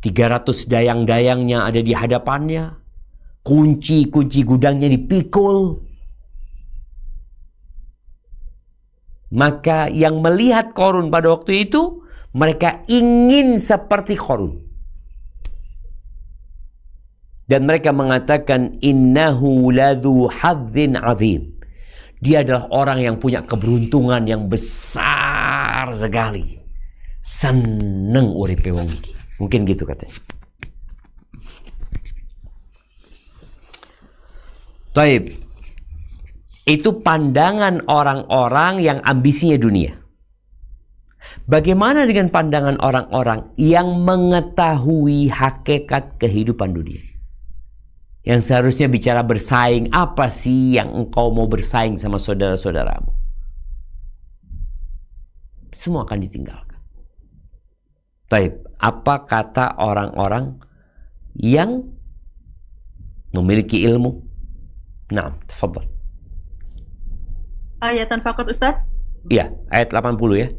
300 dayang-dayangnya ada di hadapannya. Kunci-kunci gudangnya dipikul. Maka yang melihat Qarun pada waktu itu, mereka ingin seperti Qarun. Dan mereka mengatakan, innahu ladzu hadzin azim. Dia adalah orang yang punya keberuntungan yang besar sekali. Seneng uripe wong iki. Mungkin gitu katanya. Taib. Itu pandangan orang-orang yang ambisinya dunia. Bagaimana dengan pandangan orang-orang yang mengetahui hakikat kehidupan dunia? Yang seharusnya bicara bersaing, apa sih yang engkau mau bersaing sama saudara-saudaramu? Semua akan ditinggalkan. Baik, apa kata orang-orang yang memiliki ilmu? Nah, tafadhal. Ayatan fakat Ustaz? Iya, ayat 80 ya.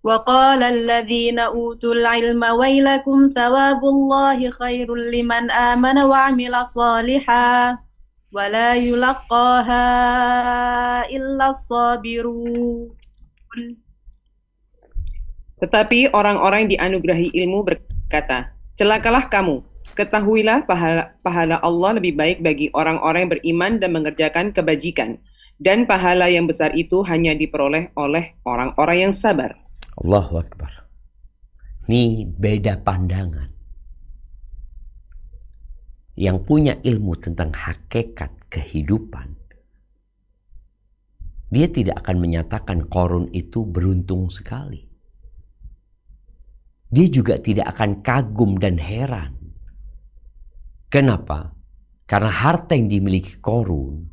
وَقَالَ الَّذِينَ أُوتُوا الْعِلْمَ وَيْلَكُمْ ثَوَابُ اللَّهِ خَيْرٌ لِمَنْ آمَنَ وَعَمِلَ صَالِحًا وَلَا يُلَقَّاهَا إِلَّا الصَّابِرُونَ. Tetapi orang-orang yang dianugerahi ilmu berkata, celakalah kamu. Ketahuilah pahala Allah lebih baik bagi orang-orang yang beriman dan mengerjakan kebajikan. Dan pahala yang besar itu hanya diperoleh oleh orang-orang yang sabar. Allahu Akbar. Ini beda pandangan. Yang punya ilmu tentang hakikat kehidupan, dia tidak akan menyatakan Qarun itu beruntung sekali. Dia juga tidak akan kagum dan heran. Kenapa? Karena harta yang dimiliki Qarun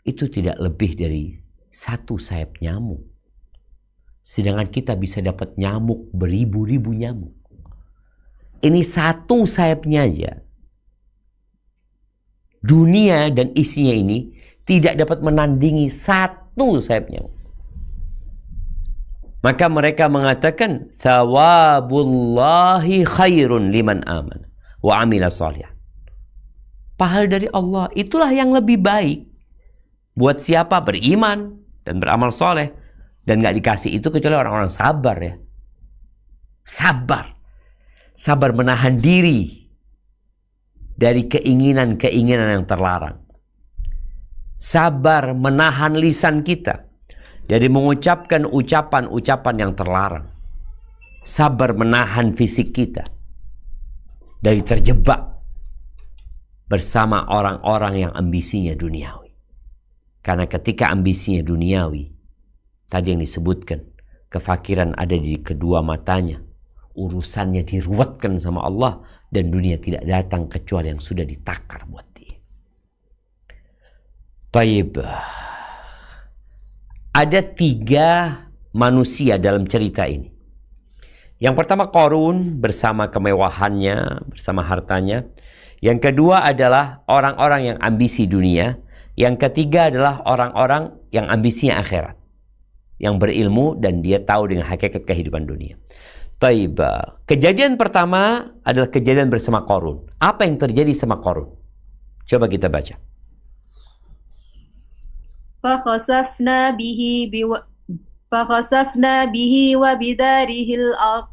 itu tidak lebih dari satu sayap nyamuk. Sedangkan kita bisa dapat nyamuk beribu-ribu nyamuk. Ini satu sayapnya aja. Dunia dan isinya ini tidak dapat menandingi satu sayapnya. Maka mereka mengatakan, thawabullahi khairun liman aman wa amila salih. Pahala dari Allah itulah yang lebih baik buat siapa beriman dan beramal soleh. Dan gak dikasih itu kecuali orang-orang sabar ya. Sabar. Sabar menahan diri dari keinginan-keinginan yang terlarang. Sabar menahan lisan kita dari mengucapkan ucapan-ucapan yang terlarang. Sabar menahan fisik kita dari terjebak bersama orang-orang yang ambisinya duniawi. Karena ketika ambisinya duniawi, tadi yang disebutkan, kefakiran ada di kedua matanya, urusannya diruwetkan sama Allah, dan dunia tidak datang kecuali yang sudah ditakar buat dia. Baik. Ada 3 manusia dalam cerita ini. Yang pertama Qarun bersama kemewahannya, bersama hartanya. Yang kedua adalah orang-orang yang ambisi dunia. Yang ketiga adalah orang-orang yang ambisinya akhirat, yang berilmu dan dia tahu dengan hakikat kehidupan dunia. Taib. Kejadian pertama adalah kejadian bersama Qarun. Apa yang terjadi sama Qarun? Coba kita baca. فخسفنا به وبداره الأرض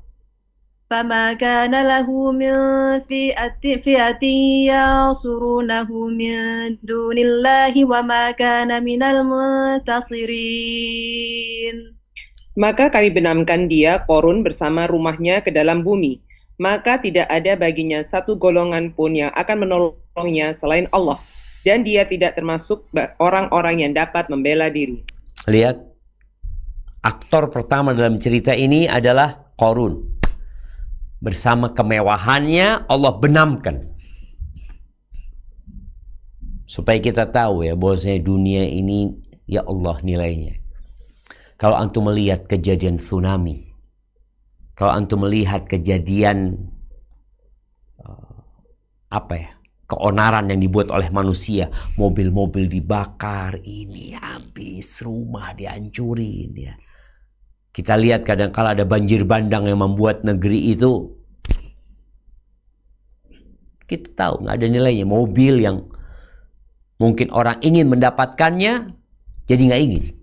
فما كان له من فئة ينصرونه من دون الله وما كان من المنتصرين. Maka kami benamkan dia, Qarun, bersama rumahnya ke dalam bumi. Maka tidak ada baginya satu golongan pun yang akan menolongnya selain Allah. Dan dia tidak termasuk orang-orang yang dapat membela diri. Lihat, aktor pertama dalam cerita ini adalah Qarun. Bersama kemewahannya Allah benamkan. Supaya kita tahu ya, bahwasanya dunia ini ya Allah nilainya. Kalau antum melihat kejadian tsunami, kalau antum melihat kejadian keonaran yang dibuat oleh manusia, mobil-mobil dibakar, ini habis, rumah dihancurin ya. Kita lihat kadang-kala ada banjir bandang yang membuat negeri itu, kita tahu nggak ada nilainya. Mobil yang mungkin orang ingin mendapatkannya, jadi nggak ingin.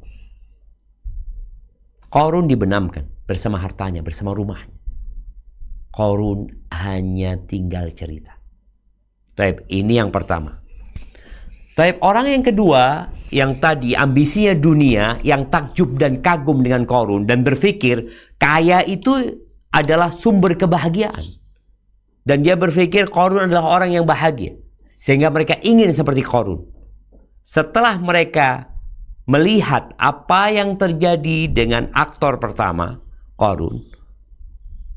Qarun dibenamkan bersama hartanya, bersama rumahnya. Qarun hanya tinggal cerita. Taib, ini yang pertama. Taib, orang yang kedua, yang tadi ambisinya dunia, yang takjub dan kagum dengan Qarun dan berpikir kaya itu adalah sumber kebahagiaan. Dan dia berpikir Qarun adalah orang yang bahagia. Sehingga mereka ingin seperti Qarun. Setelah mereka melihat apa yang terjadi dengan aktor pertama, Qarun,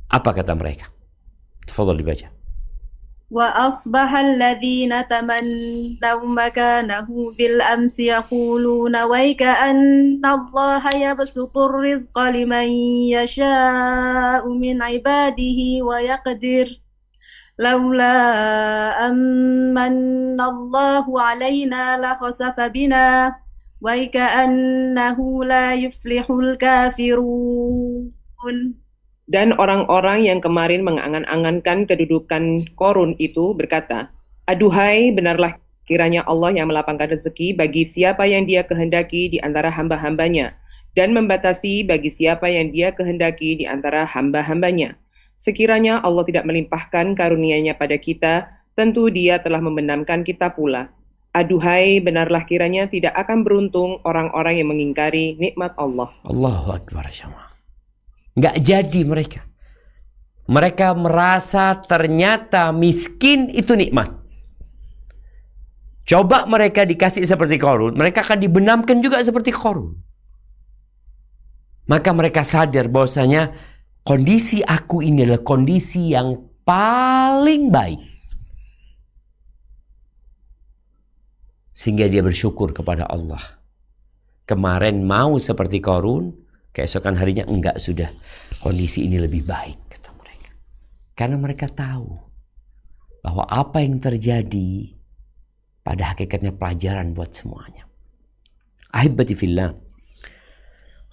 apa kata mereka? Tafadhol dibaca. وأصبح الذين تمنوا مكانه بالأمس يقولون ويك أن الله يبسط الرزق لمن يشاء من عباده ويقدر لولا أمن الله علينا لخسف بنا ويكأنه لا يفلح الكافرون. Dan orang-orang yang kemarin mengangan-angankan kedudukan Qarun itu berkata, aduhai, benarlah kiranya Allah yang melapangkan rezeki bagi siapa yang dia kehendaki di antara hamba-hambanya, dan membatasi bagi siapa yang dia kehendaki di antara hamba-hambanya. Sekiranya Allah tidak melimpahkan karunia-Nya pada kita, tentu dia telah membenamkan kita pula. Aduhai, benarlah kiranya tidak akan beruntung orang-orang yang mengingkari nikmat Allah. Allahu Akbar. Nggak jadi mereka. Mereka merasa ternyata miskin itu nikmat. Coba mereka dikasih seperti Qarun, mereka akan dibenamkan juga seperti Qarun. Maka mereka sadar bahwasanya kondisi aku ini adalah kondisi yang paling baik. Sehingga dia bersyukur kepada Allah. Kemarin mau seperti Qarun, keesokan harinya enggak, sudah kondisi ini lebih baik, kata mereka. Karena mereka tahu bahwa apa yang terjadi pada hakikatnya pelajaran buat semuanya. Ahibati fillah,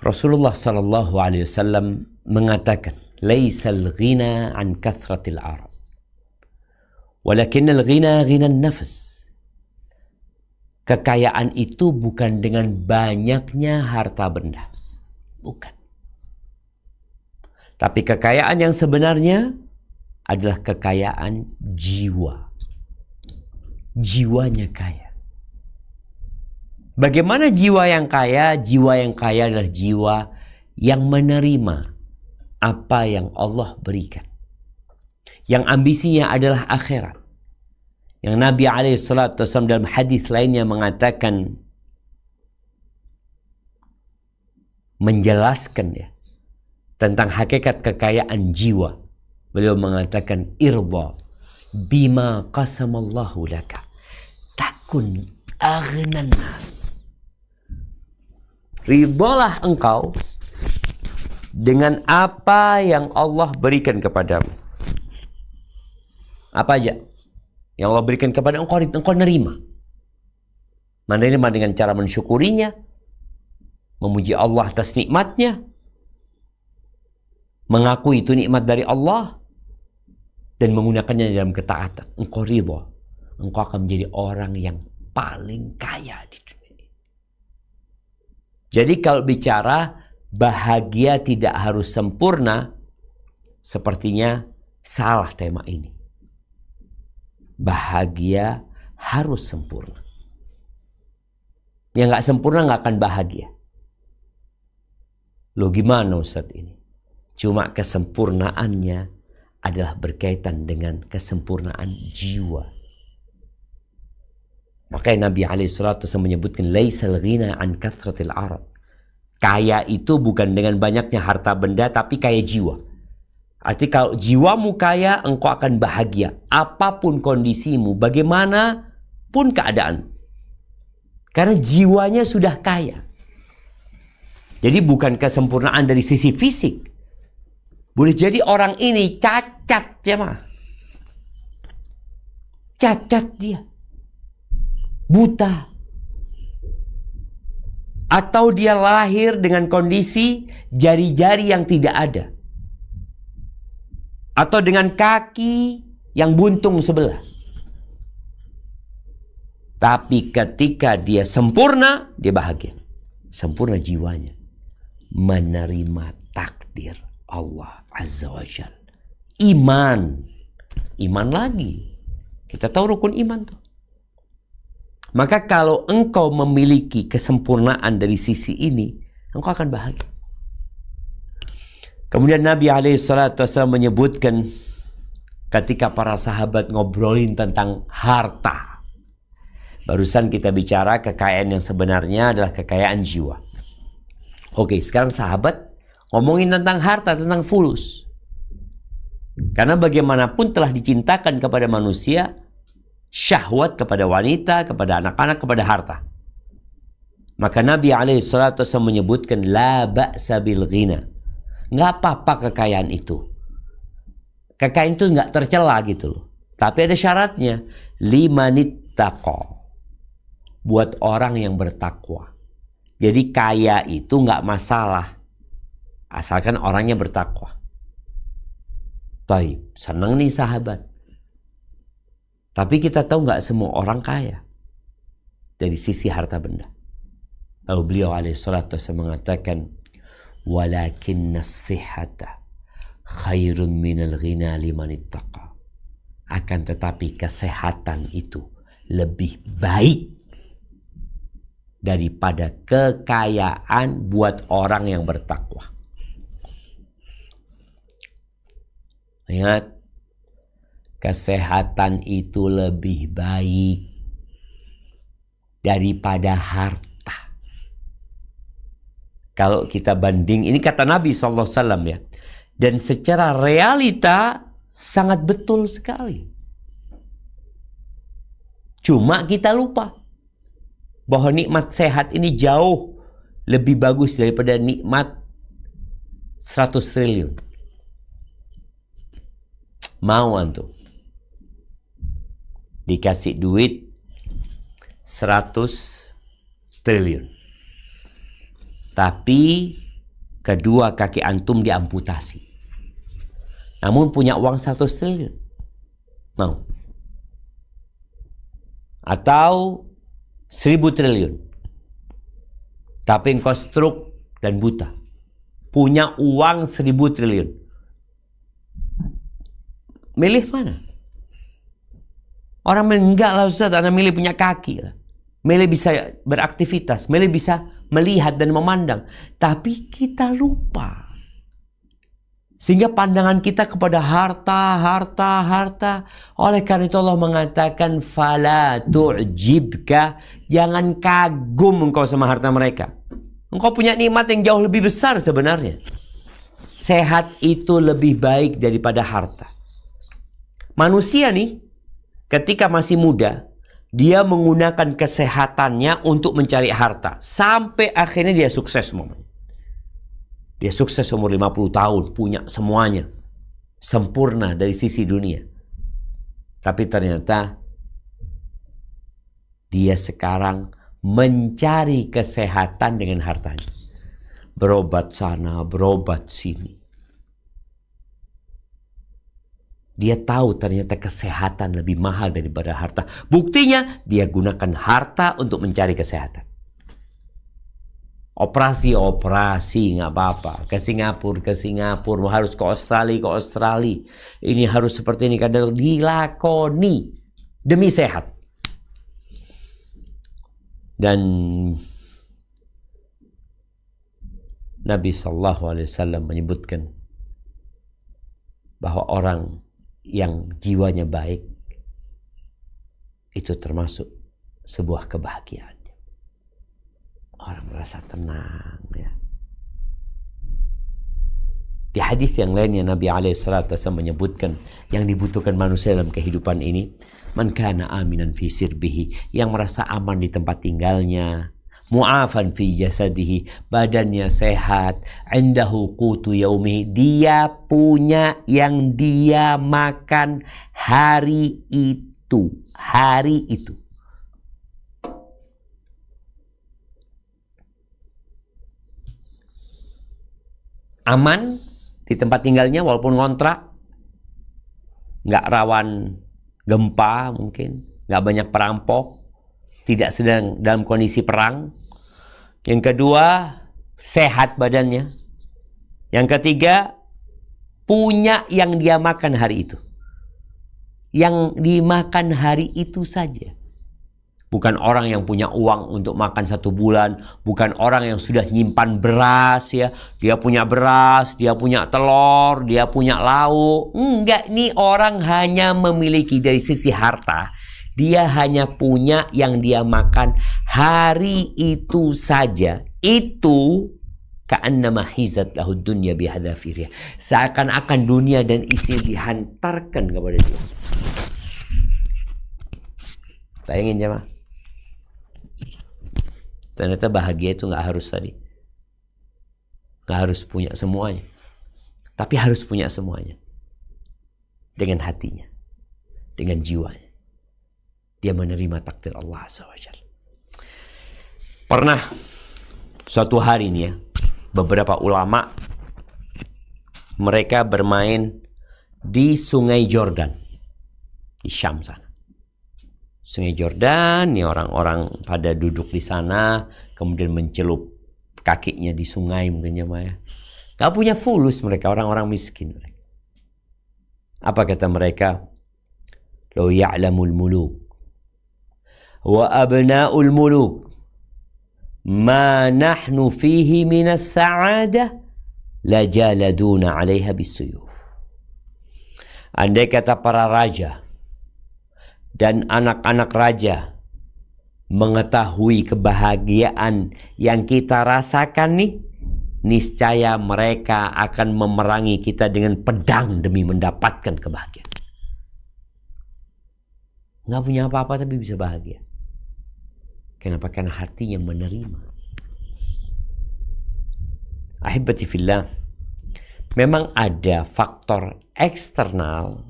Rasulullah sallallahu alaihi wasallam mengatakan, "Laisal ghina an kathratil arab, walakinnal ghina ghinan nafs." Kekayaan itu bukan dengan banyaknya harta benda. Bukan. Tapi kekayaan yang sebenarnya adalah kekayaan jiwa. Jiwanya kaya. Bagaimana jiwa yang kaya? Jiwa yang kaya adalah jiwa yang menerima apa yang Allah berikan. Yang ambisinya adalah akhirat. Yang Nabi SAW dalam hadis lainnya mengatakan, menjelaskan ya tentang hakikat kekayaan jiwa. Beliau mengatakan, irda bima qasamallahu laka takun aghnan nas. Ridalah engkau dengan apa yang Allah berikan kepadamu. Apa aja yang Allah berikan kepada engkau nerima. Menerima dengan cara mensyukurinya, memuji Allah atas nikmatnya, mengakui itu nikmat dari Allah, dan menggunakannya dalam ketaatan. Engkau ridha, engkau akan menjadi orang yang paling kaya di dunia. Jadi kalau bicara bahagia tidak harus sempurna, sepertinya salah tema ini. Bahagia harus sempurna. Yang gak sempurna gak akan bahagia. Loh gimana Ustaz ini? Cuma kesempurnaannya adalah berkaitan dengan kesempurnaan jiwa. Makanya Nabi SAW menyebutkan, laisal ghina an kathratil arad. Kaya itu bukan dengan banyaknya harta benda, tapi kaya jiwa. Arti kalau jiwamu kaya, engkau akan bahagia. Apapun kondisimu, bagaimanapun keadaan. Karena jiwanya sudah kaya. Jadi bukan kesempurnaan dari sisi fisik. Boleh jadi orang ini cacat ya mah. Cacat dia. Buta. Atau dia lahir dengan kondisi jari-jari yang tidak ada. Atau dengan kaki yang buntung sebelah. Tapi ketika dia sempurna, dia bahagia. Sempurna jiwanya. Menerima takdir Allah Azza wa Jal. Iman. Iman lagi. Kita tahu rukun iman tuh. Maka kalau engkau memiliki kesempurnaan dari sisi ini, engkau akan bahagia. Kemudian Nabi SAW menyebutkan ketika para sahabat ngobrolin tentang harta. Barusan kita bicara kekayaan yang sebenarnya adalah kekayaan jiwa. Oke, sekarang sahabat ngomongin tentang harta, tentang fulus. Karena bagaimanapun telah dicintakan kepada manusia syahwat kepada wanita, kepada anak-anak, kepada harta. Maka Nabi SAW menyebutkan la ba'sa bil ghina. Nggak apa-apa kekayaan itu. Kekayaan itu nggak tercela gitu loh. Tapi ada syaratnya. Limanittaqa. Buat orang yang bertakwa. Jadi kaya itu nggak masalah. Asalkan orangnya bertakwa. Taib, senang nih sahabat. Tapi kita tahu nggak semua orang kaya. Dari sisi harta benda. Lalu beliau alaihissalatu mengatakan, walakinna sihhata khairun minal ghina liman ittaqa. Akan tetapi kesehatan itu lebih baik daripada kekayaan buat orang yang bertakwa. Ingat, kesehatan itu lebih baik daripada harta. Kalau kita banding, ini kata Nabi SAW ya. Dan secara realita sangat betul sekali. Cuma kita lupa bahwa nikmat sehat ini jauh lebih bagus daripada nikmat 100 triliun. Mau antum dikasih duit 100 triliun. Tapi kedua kaki antum diamputasi. Namun punya uang 100 triliun. Mau? Atau 1000 triliun. Tapi engkau stroke dan buta. Punya uang 1000 triliun. Milih mana? Orang enggak lah Ustaz, Anda milih punya kaki lah. Milih bisa beraktivitas, milih bisa melihat dan memandang. Tapi kita lupa. Sehingga pandangan kita kepada harta. Oleh karena itu Allah mengatakan, fala tu'jibka, jangan kagum engkau sama harta mereka. Engkau punya nikmat yang jauh lebih besar sebenarnya. Sehat itu lebih baik daripada harta. Manusia nih, ketika masih muda, dia menggunakan kesehatannya untuk mencari harta. Sampai akhirnya dia sukses momennya. Dia sukses umur 50 tahun, punya semuanya. Sempurna dari sisi dunia. Tapi ternyata dia sekarang mencari kesehatan dengan hartanya. Berobat sana, berobat sini. Dia tahu ternyata kesehatan lebih mahal daripada harta. Buktinya dia gunakan harta untuk mencari kesehatan. Operasi nggak apa-apa. Ke Singapura, harus ke Australia. Ini harus seperti ini, kadang dilakoni demi sehat. Dan Nabi SAW menyebutkan bahwa orang yang jiwanya baik itu termasuk sebuah kebahagiaan. Orang merasa tenang ya. Di hadis yang lainnya Nabi SAW menyebutkan yang dibutuhkan manusia dalam kehidupan ini, man kana aminan fi sirbihi, yang merasa aman di tempat tinggalnya, mu'afan fi jasadihi, badannya sehat, indahu qutu yaumihi, dia punya yang dia makan hari itu. Aman di tempat tinggalnya walaupun ngontrak, nggak rawan gempa mungkin, nggak banyak perampok, tidak sedang dalam kondisi perang. Yang kedua, sehat badannya. Yang ketiga, punya yang dia makan hari itu. Yang dimakan hari itu saja. Bukan orang yang punya uang untuk makan 1 bulan. Bukan orang yang sudah nyimpan beras ya. Dia punya beras, dia punya telur, dia punya lauk. Enggak, ini orang hanya memiliki dari sisi harta. Dia hanya punya yang dia makan hari itu saja. Itu ka'annama hizat lahud dunya bihadafirya. Seakan-akan dunia dan isinya dihantarkan kepada dia. Bayangin jemaah. Ternyata bahagia itu nggak harus tadi. Nggak harus punya semuanya. Tapi harus punya semuanya. Dengan hatinya. Dengan jiwanya. Dia menerima takdir Allah SWT. Pernah suatu hari nih ya, beberapa ulama mereka bermain di Sungai Jordan. Di Syam sana. Sungai Jordan, nih orang-orang pada duduk di sana, kemudian mencelup kakinya di sungai mungkin ya Maya. Gak punya fulus mereka, orang-orang miskin. Apa kata mereka? Law ya'lamul muluk wa abna'ul muluk ma nahnu fihi minas sa'adah lajaladuna 'alaiha bisuyuf. Andai kata para raja dan anak-anak raja mengetahui kebahagiaan yang kita rasakan nih, niscaya mereka akan memerangi kita dengan pedang demi mendapatkan kebahagiaan. Nggak punya apa-apa tapi bisa bahagia. Kenapa? Karena hatinya menerima. Ahibati fillah, memang ada faktor eksternal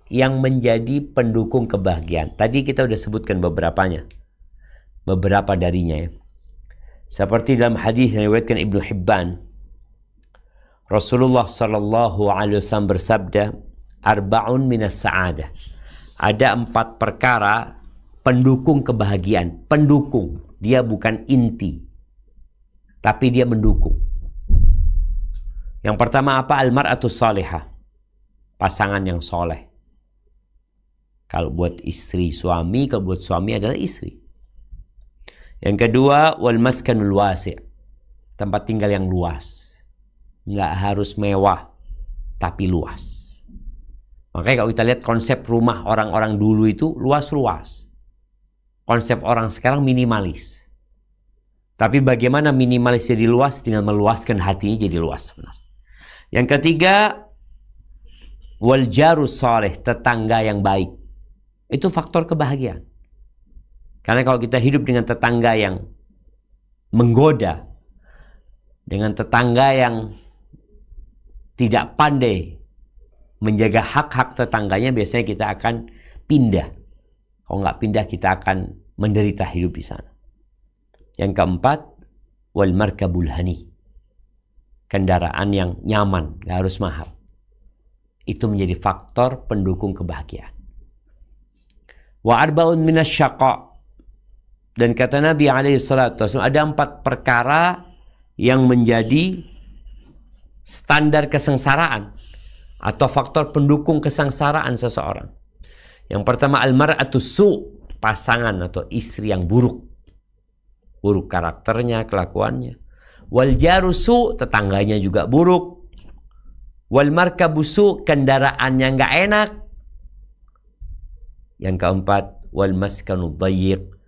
yang menjadi pendukung kebahagiaan. Tadi kita sudah sebutkan beberapa darinya ya. Seperti dalam hadis yang diriwayatkan Ibnu Hibban, Rasulullah sallallahu alaihi wasallam bersabda, arba'un minas sa'adah. Ada 4 perkara pendukung kebahagiaan. Pendukung, dia bukan inti, tapi dia mendukung. Yang pertama apa? Al-mar'atus salihah, pasangan yang soleh. Kalau buat istri suami, kalau buat suami adalah istri. Yang kedua, wal maskanul wasi', tempat tinggal yang luas. Nggak harus mewah, tapi luas. Makanya kalau kita lihat konsep rumah orang-orang dulu itu luas-luas. Konsep orang sekarang minimalis. Tapi bagaimana minimalis jadi luas? Dengan meluaskan hatinya jadi luas sebenarnya. Yang ketiga, wal jarus saleh, tetangga yang baik. Itu faktor kebahagiaan. Karena kalau kita hidup dengan tetangga yang menggoda, dengan tetangga yang tidak pandai menjaga hak-hak tetangganya, biasanya kita akan pindah. Kalau nggak pindah, kita akan menderita hidup di sana. Yang keempat, wal markabul hani, kendaraan yang nyaman, nggak harus mahal. Itu menjadi faktor pendukung kebahagiaan. Wa arba'un minas syaqa, dan kata Nabi SAW, ada 4 perkara yang menjadi standar kesengsaraan atau faktor pendukung kesengsaraan seseorang. Yang pertama, al-mar'atus su', pasangan atau istri yang buruk. Buruk karakternya, kelakuannya. Wal jarusu, tetangganya juga buruk. Wal markabusu, kendaraannya nggak enak. Yang keempat, wal maskanu dhayyiq,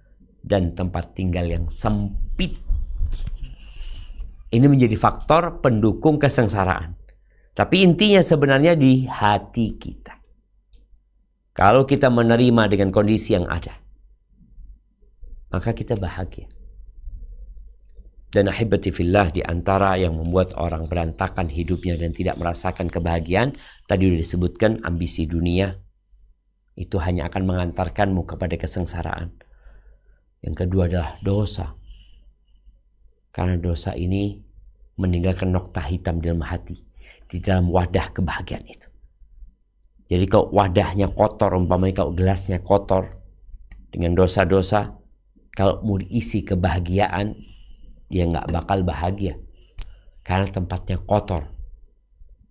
dan tempat tinggal yang sempit. Ini menjadi faktor pendukung kesengsaraan. Tapi intinya sebenarnya di hati kita. Kalau kita menerima dengan kondisi yang ada, maka kita bahagia. Dan ahibati fillah, di antara yang membuat orang berantakan hidupnya dan tidak merasakan kebahagiaan, tadi sudah disebutkan ambisi dunia. Itu hanya akan mengantarkanmu kepada kesengsaraan. Yang kedua adalah dosa. Karena dosa ini meninggalkan noktah hitam di dalam hati, di dalam wadah kebahagiaan itu. Jadi kalau wadahnya kotor, umpamanya kalau gelasnya kotor dengan dosa-dosa, kalau mau diisi kebahagiaan, dia nggak bakal bahagia. Karena tempatnya kotor.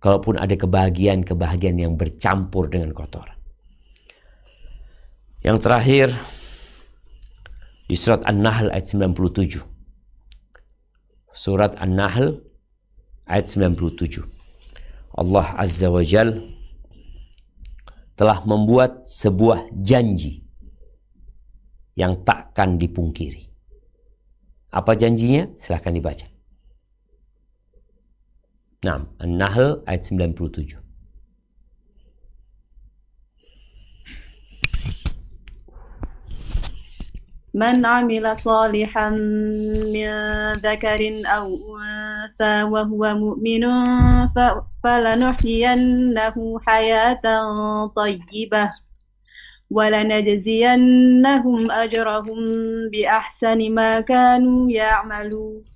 Kalaupun ada kebahagiaan yang bercampur dengan kotoran. Yang terakhir, di surat An-Nahl ayat 97. Surat An-Nahl ayat 97. Allah Azza wa Jal telah membuat sebuah janji yang takkan dipungkiri. Apa janjinya? Silahkan dibaca. Nah, An-Nahl ayat 97. من عمل صالحا من ذكر أو أنثى وهو مؤمن فلنحيينه حياة طيبة ولنجزينهم أجرهم بأحسن ما كانوا يعملون.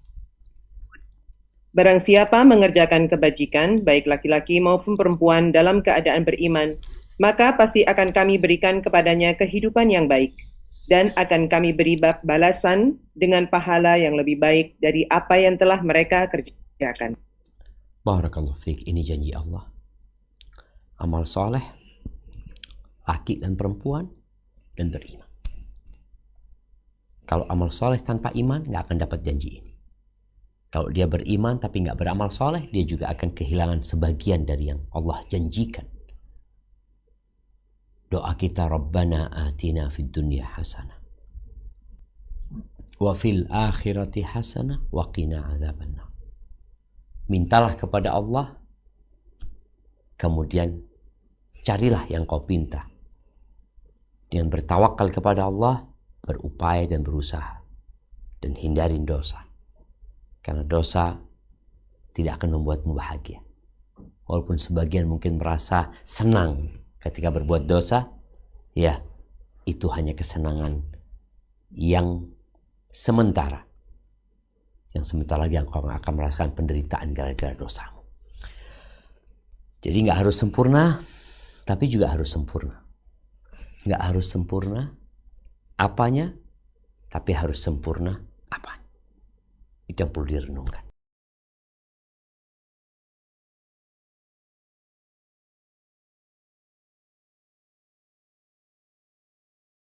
Barang siapa mengerjakan kebajikan, baik laki-laki maupun perempuan dalam keadaan beriman, maka pasti akan kami berikan kepadanya kehidupan yang baik. Dan akan kami beri balasan dengan pahala yang lebih baik dari apa yang telah mereka kerjakan. Barakallahu fiik, ini janji Allah. Amal soleh, laki dan perempuan, dan beriman. Kalau amal soleh tanpa iman, nggak akan dapat janji ini. Kalau dia beriman tapi nggak beramal soleh, dia juga akan kehilangan sebagian dari yang Allah janjikan. Doa kita, Rabbana atina fid dunya hasanah wa fil akhirati hasanah wa qina adzabannar. Mintalah kepada Allah, kemudian carilah yang kau pinta. Dengan bertawakal kepada Allah, berupaya dan berusaha, dan hindarin dosa. Karena dosa tidak akan membuatmu bahagia. Walaupun sebagian mungkin merasa senang Ketika berbuat dosa, ya itu hanya kesenangan yang sementara. Yang sebentar lagi engkau akan merasakan penderitaan gara-gara dosamu. Jadi nggak harus sempurna, tapi juga harus sempurna. Nggak harus sempurna apanya, tapi harus sempurna apanya. Itu yang perlu direnungkan.